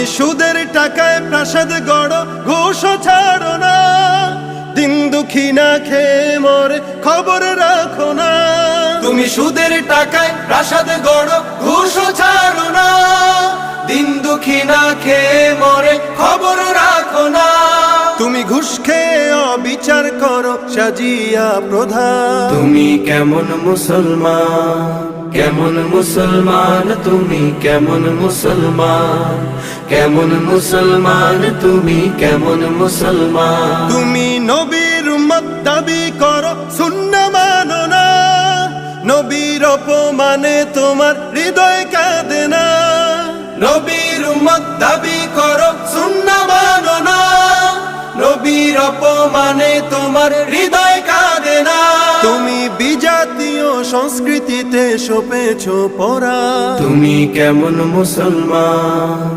সুদের টাকায় প্রাসাদ গড়ো, ঘুষও ছাড়ো না। দিন দুঃখী না খেয়ে মরে, খবর রাখো না। তুমি সুদের টাকায় প্রাসাদ গড়ো, ঘুষও ছাড়ো না। দিন দুঃখী না খেয়ে মরে, খবর রাখো না। তুমি ঘুষ খেয়ে অবিচার করো, সাজিয়া প্রধান। তুমি কেমন মুসলমান, কেমন মুসলমান, তুমি কেমন মুসলমান, কেমন মুসলমান, তুমি কেমন মুসলমান। তুমি নবীর উম্মত দাবি করো, সুন্নাহ মানো না। নবীর অপমানে তোমার হৃদয় কাঁদে না। নবীর উম্মত দাবি করো, সুন্নাহ মানো না। নবীর অপমানে তোমার হৃদয় কাঁদে না। তুমি বিজাতীয় সংস্কৃতিতে সপেছো পরা। তুমি কেমন মুসলমান।